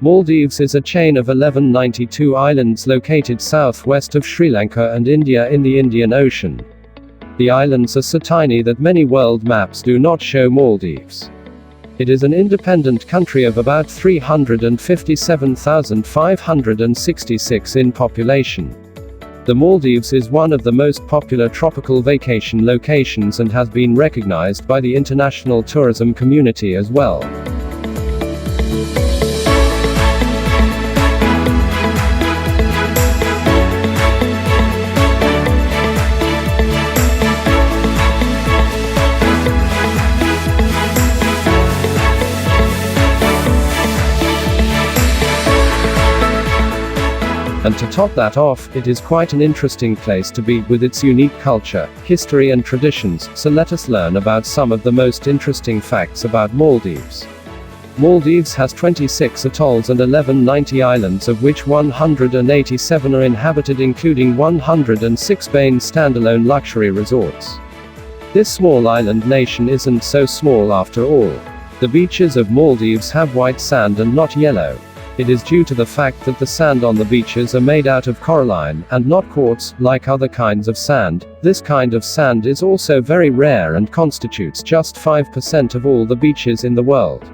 Maldives is a chain of 1192 islands located southwest of Sri Lanka and India in the Indian Ocean. The islands are so tiny that many world maps do not show Maldives. It is an independent country of about 357,566 in population. The Maldives is one of the most popular tropical vacation locations and has been recognized by the international tourism community as well. And to top that off, it is quite an interesting place to be, with its unique culture, history and traditions, so let us learn about some of the most interesting facts about Maldives. Maldives has 26 atolls and 1190 islands, of which 187 are inhabited, including 106 main standalone luxury resorts. This small island nation isn't so small after all. The beaches of Maldives have white sand and not yellow. It is due to the fact that the sand on the beaches are made out of coralline, and not quartz, like other kinds of sand. This kind of sand is also very rare and constitutes just 5% of all the beaches in the world.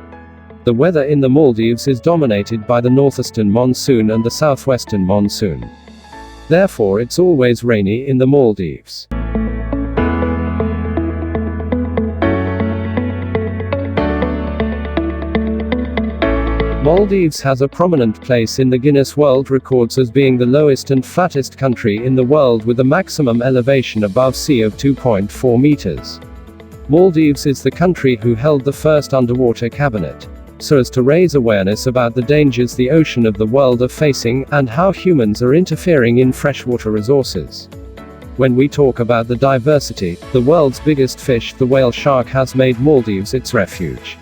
The weather in the Maldives is dominated by the northeastern monsoon and the southwestern monsoon. Therefore, it's always rainy in the Maldives. Maldives has a prominent place in the Guinness World Records as being the lowest and flattest country in the world, with a maximum elevation above sea of 2.4 meters. Maldives is the country who held the first underwater cabinet, so as to raise awareness about the dangers the ocean of the world are facing, and how humans are interfering in freshwater resources. When we talk about the diversity, the world's biggest fish, the whale shark, has made Maldives its refuge.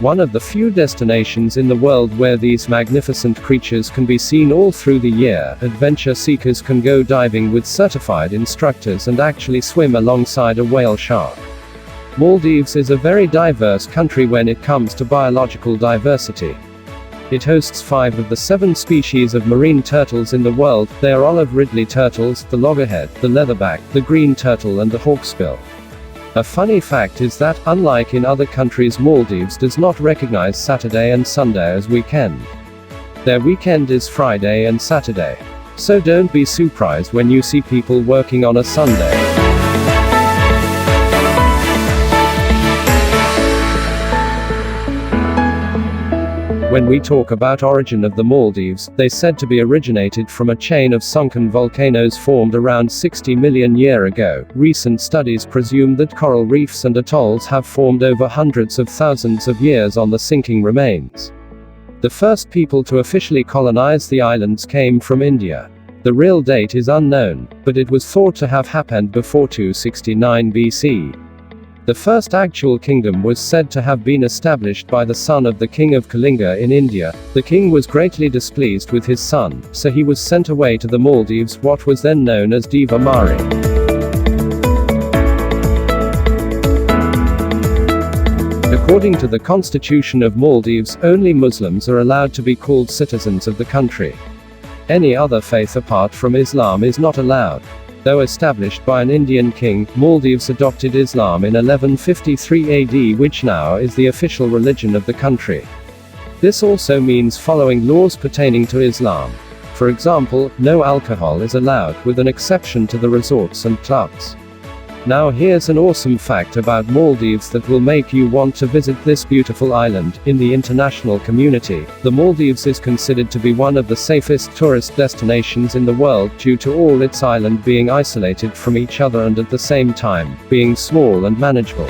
One of the few destinations in the world where these magnificent creatures can be seen all through the year. Adventure seekers can go diving with certified instructors and actually swim alongside a whale shark. Maldives is a very diverse country when it comes to biological diversity. It hosts 5 of the 7 species of marine turtles in the world. They are olive ridley turtles, the loggerhead, the leatherback, the green turtle and the hawksbill. A funny fact is that, unlike in other countries, Maldives does not recognize Saturday and Sunday as weekend. Their weekend is Friday and Saturday. So don't be surprised when you see people working on a Sunday. When we talk about origin of the Maldives, they said to be originated from a chain of sunken volcanoes formed around 60 million years ago. Recent studies presume that coral reefs and atolls have formed over hundreds of thousands of years on the sinking remains. The first people to officially colonize the islands came from India. The real date is unknown, but it was thought to have happened before 269 BC. The first actual kingdom was said to have been established by the son of the king of Kalinga in India. The king was greatly displeased with his son, so he was sent away to the Maldives, what was then known as Deva Mari. According to the constitution of Maldives, only Muslims are allowed to be called citizens of the country. Any other faith apart from Islam is not allowed. Though established by an Indian king, Maldives adopted Islam in 1153 AD, which now is the official religion of the country. This also means following laws pertaining to Islam. For example, no alcohol is allowed, with an exception to the resorts and clubs. Now here's an awesome fact about Maldives that will make you want to visit this beautiful island. In the international community, the Maldives is considered to be one of the safest tourist destinations in the world, due to all its island being isolated from each other and at the same time, being small and manageable.